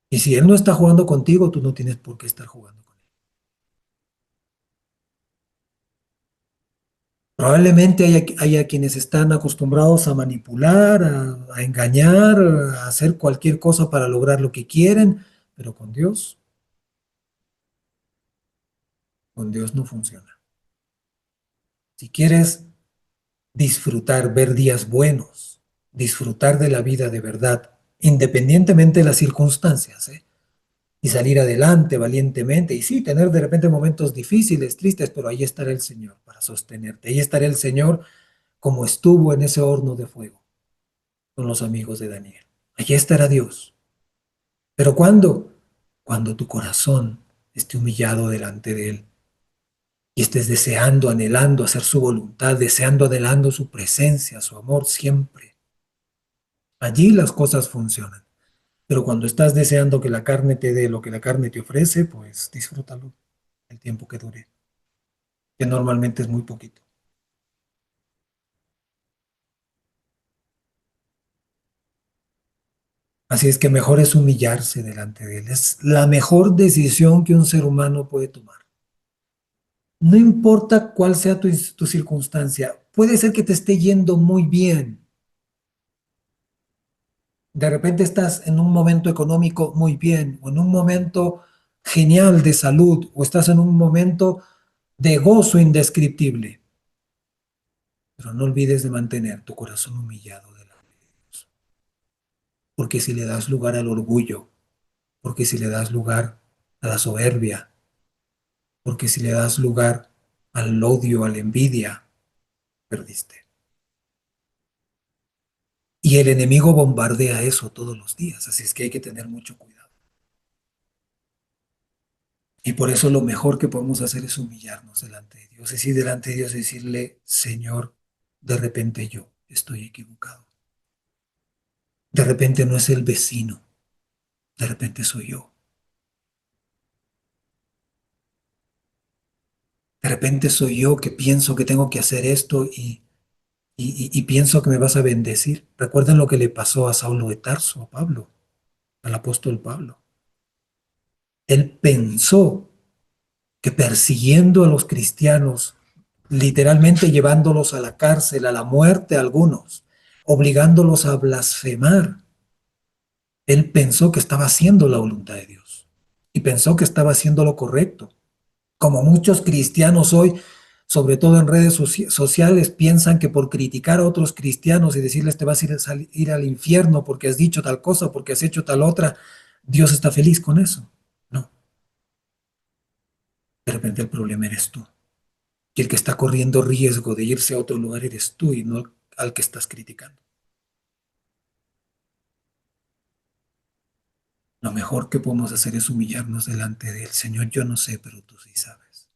Y si Él no está jugando contigo, tú no tienes por qué estar jugando con Él. Probablemente haya quienes están acostumbrados a manipular, a engañar, a hacer cualquier cosa para lograr lo que quieren, pero con Dios no funciona. Si quieres disfrutar, ver días buenos, disfrutar de la vida de verdad, independientemente de las circunstancias, ¿eh? Y salir adelante valientemente, y sí, tener de repente momentos difíciles, tristes, pero ahí estará el Señor para sostenerte, ahí estará el Señor como estuvo en ese horno de fuego con los amigos de Daniel. Allí estará Dios. ¿Pero cuándo? Cuando tu corazón esté humillado delante de Él y estés deseando, anhelando hacer su voluntad, deseando, anhelando su presencia, su amor siempre. Allí las cosas funcionan. Pero cuando estás deseando que la carne te dé lo que la carne te ofrece, pues disfrútalo el tiempo que dure, que normalmente es muy poquito. Así es que mejor es humillarse delante de Él. Es la mejor decisión que un ser humano puede tomar. No importa cuál sea tu circunstancia, puede ser que te esté yendo muy bien. De repente estás en un momento económico muy bien, o en un momento genial de salud, o estás en un momento de gozo indescriptible. Pero no olvides de mantener tu corazón humillado delante de Dios. Porque si le das lugar al orgullo, porque si le das lugar a la soberbia, porque si le das lugar al odio, a la envidia, perdiste. Y el enemigo bombardea eso todos los días, así es que hay que tener mucho cuidado. Y por eso lo mejor que podemos hacer es humillarnos delante de Dios, es decir, delante de Dios y decirle, Señor, de repente yo estoy equivocado. De repente no es el vecino, de repente soy yo. De repente soy yo que pienso que tengo que hacer esto y pienso que me vas a bendecir. Recuerden lo que le pasó a Saulo de Tarso, a Pablo, al apóstol Pablo. Él pensó que persiguiendo a los cristianos, literalmente llevándolos a la cárcel, a la muerte a algunos, obligándolos a blasfemar, él pensó que estaba haciendo la voluntad de Dios y pensó que estaba haciendo lo correcto. Como muchos cristianos hoy, sobre todo en redes sociales, piensan que por criticar a otros cristianos y decirles te vas a ir al infierno porque has dicho tal cosa, porque has hecho tal otra, Dios está feliz con eso. No, de repente el problema eres tú. Y el que está corriendo riesgo de irse a otro lugar eres tú y no al que estás criticando. Lo mejor que podemos hacer es humillarnos delante del Señor. Yo no sé, pero tú sí sabes.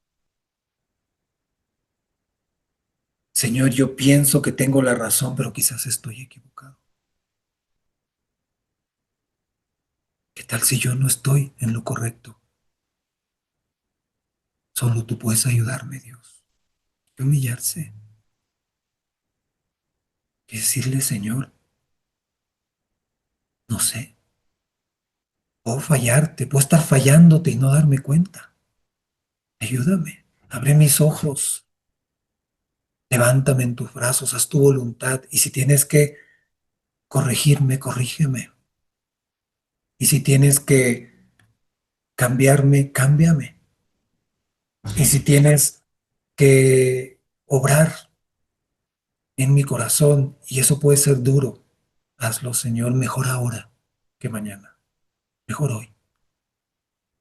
Señor, yo pienso que tengo la razón, pero quizás estoy equivocado. ¿Qué tal si yo no estoy en lo correcto? Solo tú puedes ayudarme, Dios. Y humillarse. Y decirle, Señor, no sé. Puedo fallarte, puedo estar fallándote y no darme cuenta. Ayúdame. Abre mis ojos. Levántame en tus brazos, haz tu voluntad. Y si tienes que corregirme, corrígeme. Y si tienes que cambiarme, cámbiame. Y si tienes que obrar en mi corazón, y eso puede ser duro, hazlo, Señor, mejor ahora que mañana. Mejor hoy.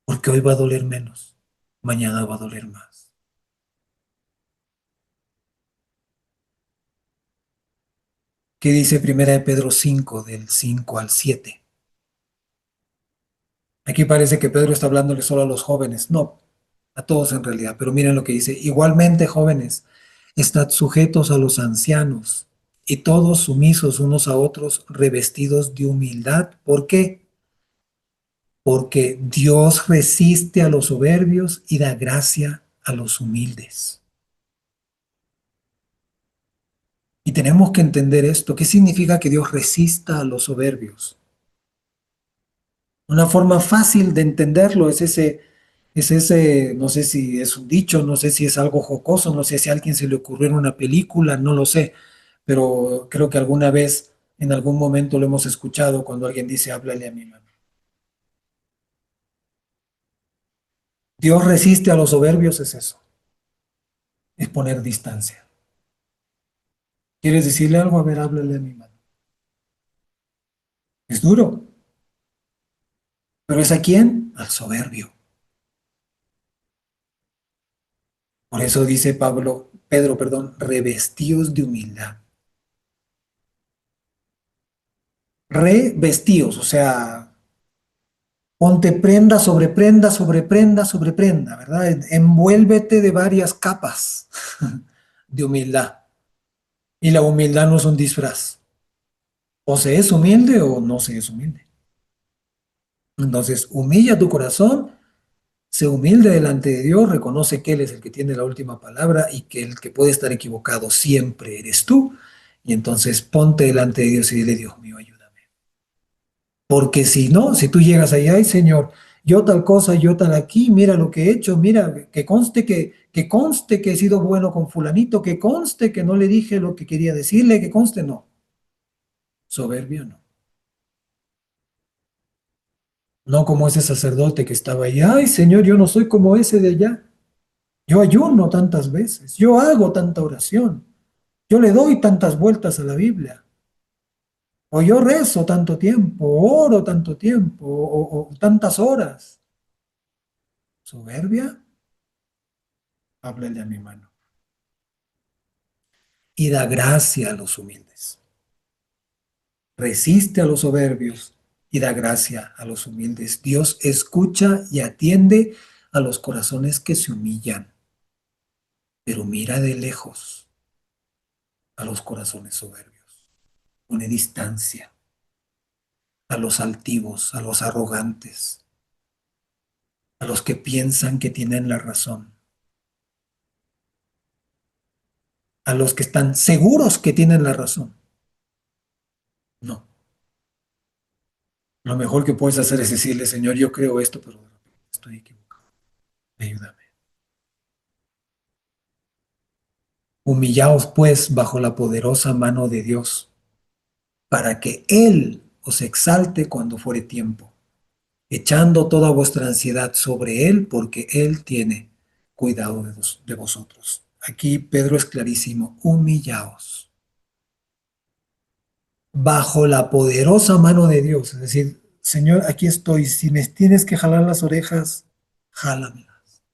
Porque hoy va a doler menos. Mañana va a doler más. ¿Qué dice Primera de Pedro 5 del 5 al 7? Aquí parece que Pedro está hablándole solo a los jóvenes. No, a todos en realidad. Pero miren lo que dice. Igualmente, jóvenes, estad sujetos a los ancianos y todos sumisos unos a otros, revestidos de humildad. ¿Por qué? Porque Dios resiste a los soberbios y da gracia a los humildes. Y tenemos que entender esto. ¿Qué significa que Dios resista a los soberbios? Una forma fácil de entenderlo es ese, no sé si es un dicho, no sé si es algo jocoso, no sé si a alguien se le ocurrió en una película, no lo sé, pero creo que alguna vez, en algún momento lo hemos escuchado cuando alguien dice, háblale a mi mano. Dios resiste a los soberbios, es eso, es poner distancia. ¿Quieres decirle algo? A ver, háblale a mi mano. Es duro, pero ¿es a quién? Al soberbio. Por eso dice Pedro, perdón, revestidos de humildad. Revestidos, o sea, ponte prenda sobre prenda sobre prenda sobre prenda, ¿verdad? Envuélvete de varias capas de humildad. Y la humildad no es un disfraz. O se es humilde o no se es humilde. Entonces, humilla tu corazón, sé humilde delante de Dios, reconoce que Él es el que tiene la última palabra y que el que puede estar equivocado siempre eres tú. Y entonces ponte delante de Dios y dile, Dios mío, ayúdame. Porque si no, si tú llegas allá, ay Señor, yo tal cosa, yo tal aquí, mira lo que he hecho, mira, que conste que he sido bueno con fulanito, que conste que no le dije lo que quería decirle, que conste, no. Soberbio no. No como ese sacerdote que estaba ahí, ay Señor, yo no soy como ese de allá. Yo ayuno tantas veces, yo hago tanta oración, yo le doy tantas vueltas a la Biblia. O yo rezo tanto tiempo, oro tanto tiempo, o tantas horas. Soberbia, háblale a mi mano. Y da gracia a los humildes. Resiste a los soberbios y da gracia a los humildes. Dios escucha y atiende a los corazones que se humillan, pero mira de lejos a los corazones soberbios. Pone distancia a los altivos, a los arrogantes, a los que piensan que tienen la razón, a los que están seguros que tienen la razón. No, lo mejor que puedes hacer es decirle, Señor, yo creo esto, pero estoy equivocado. Ayúdame. Humillaos pues bajo la poderosa mano de Dios, para que Él os exalte cuando fuere tiempo, echando toda vuestra ansiedad sobre Él, porque Él tiene cuidado de vosotros. Aquí Pedro es clarísimo, humillaos bajo la poderosa mano de Dios, es decir, Señor, aquí estoy, si me tienes que jalar las orejas, jálamelas.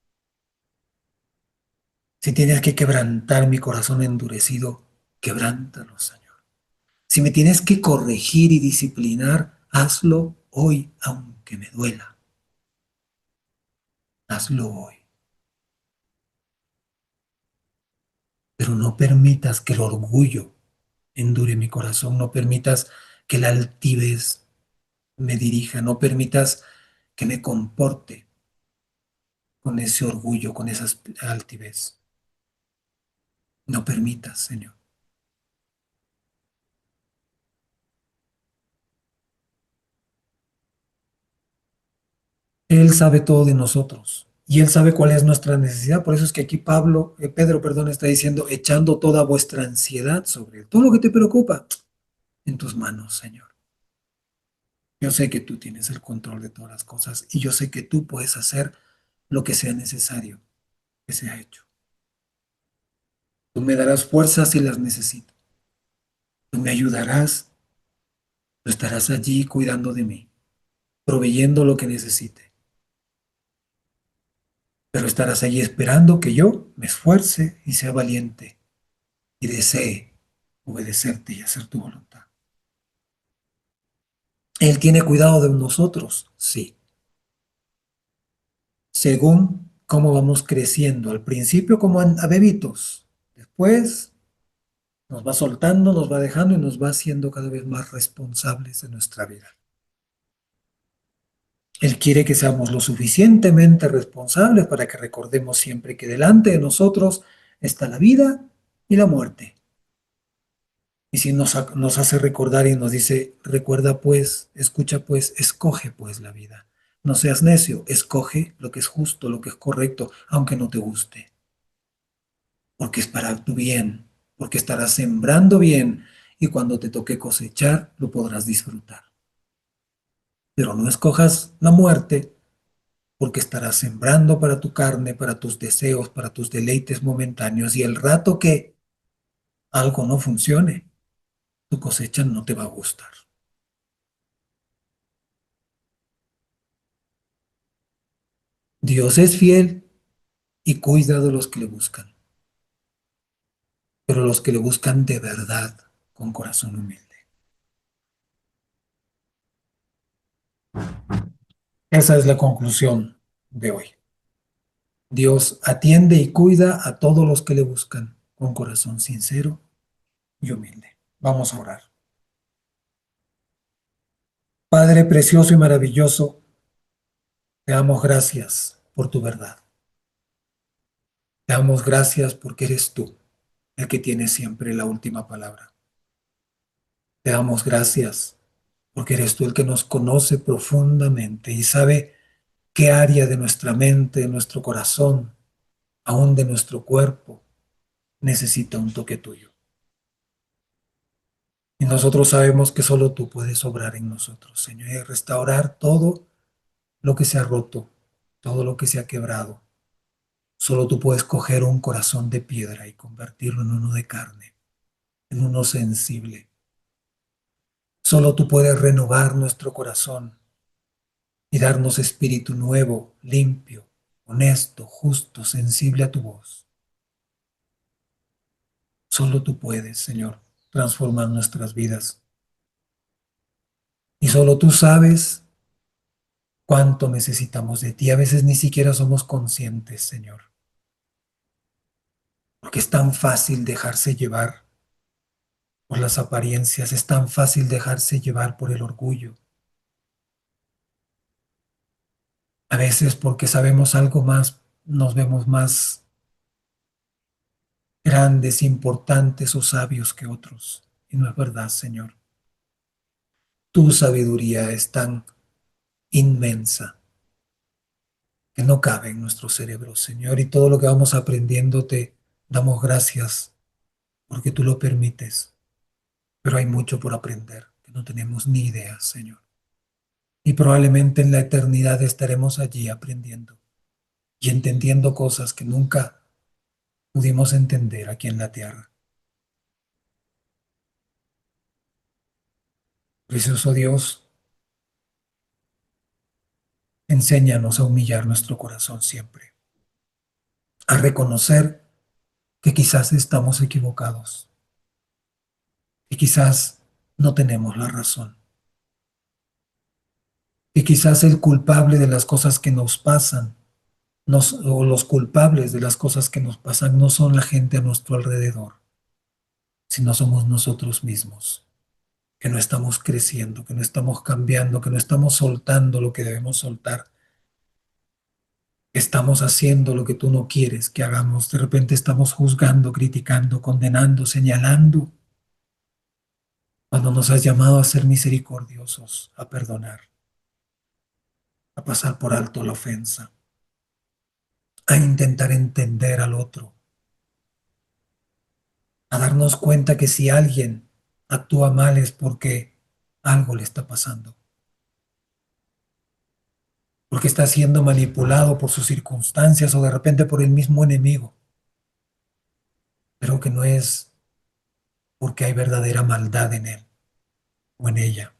Si tienes que quebrantar mi corazón endurecido, quebrántalo, Señor. Si me tienes que corregir y disciplinar, hazlo hoy, aunque me duela. Hazlo hoy. Pero no permitas que el orgullo endure mi corazón. No permitas que la altivez me dirija. No permitas que me comporte con ese orgullo, con esa altivez. No permitas, Señor. Él sabe todo de nosotros y Él sabe cuál es nuestra necesidad. Por eso es que aquí Pedro, perdón, está diciendo, echando toda vuestra ansiedad sobre Él. Todo lo que te preocupa en tus manos, Señor. Yo sé que tú tienes el control de todas las cosas y yo sé que tú puedes hacer lo que sea necesario que sea hecho. Tú me darás fuerzas si las necesito. Tú me ayudarás. Tú estarás allí cuidando de mí, proveyendo lo que necesite. Pero estarás allí esperando que yo me esfuerce y sea valiente y desee obedecerte y hacer tu voluntad. Él tiene cuidado de nosotros, sí, según cómo vamos creciendo. Al principio como a bebitos, después nos va soltando, nos va dejando y nos va haciendo cada vez más responsables de nuestra vida. Él quiere que seamos lo suficientemente responsables para que recordemos siempre que delante de nosotros está la vida y la muerte. Y si nos hace recordar y nos dice, recuerda pues, escucha pues, escoge pues la vida. No seas necio, escoge lo que es justo, lo que es correcto, aunque no te guste, porque es para tu bien, porque estarás sembrando bien y cuando te toque cosechar lo podrás disfrutar. Pero no escojas la muerte porque estarás sembrando para tu carne, para tus deseos, para tus deleites momentáneos y el rato que algo no funcione, tu cosecha no te va a gustar. Dios es fiel y cuida de los que le buscan, pero los que le buscan de verdad, con corazón humilde. Esa es la conclusión de hoy. Dios atiende y cuida a todos los que le buscan con corazón sincero y humilde. Vamos a orar. Padre precioso y maravilloso, te damos gracias por tu verdad. Te damos gracias porque eres tú el que tiene siempre la última palabra. Te damos gracias porque eres tú el que nos conoce profundamente y sabe qué área de nuestra mente, de nuestro corazón, aún de nuestro cuerpo, necesita un toque tuyo. Y nosotros sabemos que solo tú puedes obrar en nosotros, Señor, y restaurar todo lo que se ha roto, todo lo que se ha quebrado. Solo tú puedes coger un corazón de piedra y convertirlo en uno de carne, en uno sensible. Solo tú puedes renovar nuestro corazón y darnos espíritu nuevo, limpio, honesto, justo, sensible a tu voz. Solo tú puedes, Señor, transformar nuestras vidas. Y solo tú sabes cuánto necesitamos de ti. A veces ni siquiera somos conscientes, Señor, porque es tan fácil dejarse llevar por las apariencias, es tan fácil dejarse llevar por el orgullo. A veces porque sabemos algo más, nos vemos más grandes, importantes o sabios que otros. Y no es verdad, Señor. Tu sabiduría es tan inmensa que no cabe en nuestro cerebro, Señor. Y todo lo que vamos aprendiendo te damos gracias porque tú lo permites. Pero hay mucho por aprender que no tenemos ni idea, Señor. Y probablemente en la eternidad estaremos allí aprendiendo y entendiendo cosas que nunca pudimos entender aquí en la tierra. Precioso Dios, enséñanos a humillar nuestro corazón siempre, a reconocer que quizás estamos equivocados, que quizás no tenemos la razón, que quizás el culpable de las cosas que nos pasan, o los culpables de las cosas que nos pasan no son la gente a nuestro alrededor, sino somos nosotros mismos, que no estamos creciendo, que no estamos cambiando, que no estamos soltando lo que debemos soltar, que estamos haciendo lo que tú no quieres que hagamos. De repente estamos juzgando, criticando, condenando, señalando, cuando nos has llamado a ser misericordiosos, a perdonar, a pasar por alto la ofensa, a intentar entender al otro, a darnos cuenta que si alguien actúa mal es porque algo le está pasando, porque está siendo manipulado por sus circunstancias o de repente por el mismo enemigo, pero que no es porque hay verdadera maldad en él o en ella.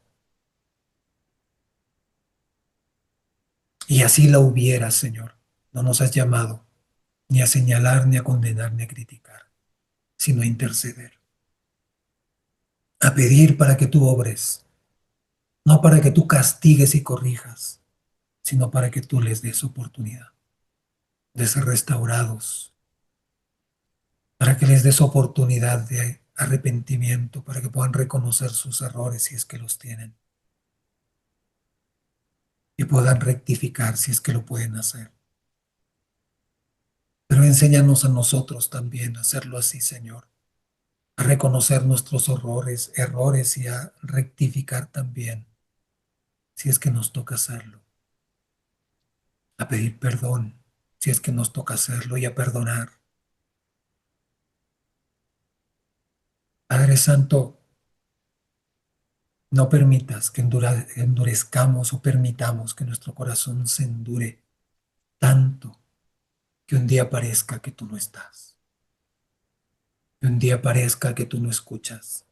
Y así la hubiera, Señor. No nos has llamado ni a señalar, ni a condenar, ni a criticar, sino a interceder, a pedir para que tú obres, no para que tú castigues y corrijas, sino para que tú les des oportunidad de ser restaurados, para que les des oportunidad de arrepentimiento, para que puedan reconocer sus errores si es que los tienen, y puedan rectificar si es que lo pueden hacer. Pero enséñanos a nosotros también a hacerlo así, Señor, a reconocer nuestros errores y a rectificar también si es que nos toca hacerlo, a pedir perdón si es que nos toca hacerlo y a perdonar. Padre Santo, no permitas que endurezcamos o permitamos que nuestro corazón se endure tanto que un día parezca que tú no estás, que un día parezca que tú no escuchas,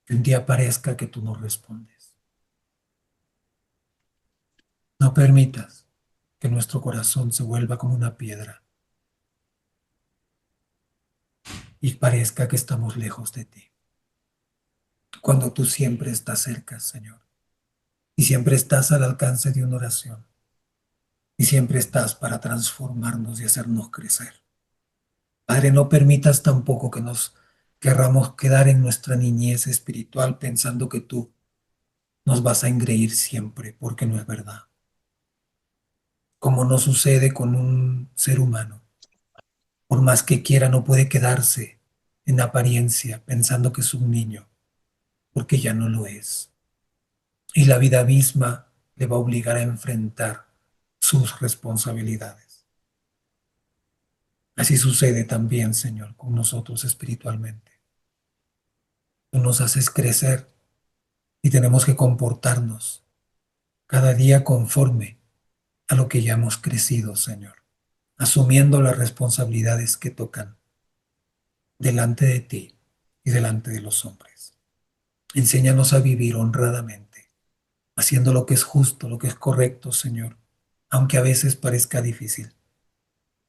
que un día parezca que tú no respondes. No permitas que nuestro corazón se vuelva como una piedra y parezca que estamos lejos de ti, cuando tú siempre estás cerca, Señor, y siempre estás al alcance de una oración, y siempre estás para transformarnos y hacernos crecer. Padre, no permitas tampoco que nos querramos quedar en nuestra niñez espiritual pensando que tú nos vas a engreír siempre, porque no es verdad. Como no sucede con un ser humano, por más que quiera, no puede quedarse en apariencia pensando que es un niño, porque ya no lo es. Y la vida misma le va a obligar a enfrentar sus responsabilidades. Así sucede también, Señor, con nosotros espiritualmente. Tú nos haces crecer y tenemos que comportarnos cada día conforme a lo que ya hemos crecido, Señor, asumiendo las responsabilidades que tocan delante de ti y delante de los hombres. Enséñanos a vivir honradamente, haciendo lo que es justo, lo que es correcto, Señor, aunque a veces parezca difícil,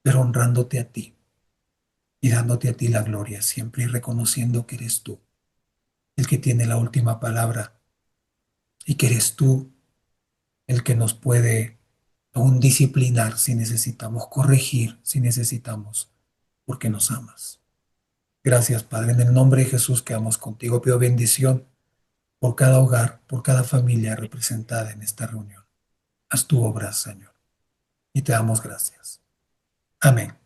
pero honrándote a ti y dándote a ti la gloria siempre y reconociendo que eres tú el que tiene la última palabra y que eres tú el que nos puede aún disciplinar si necesitamos, corregir si necesitamos, porque nos amas. Gracias, Padre, en el nombre de Jesús quedamos contigo. Pido bendición por cada hogar, por cada familia representada en esta reunión. Haz tu obra, Señor, y te damos gracias. Amén.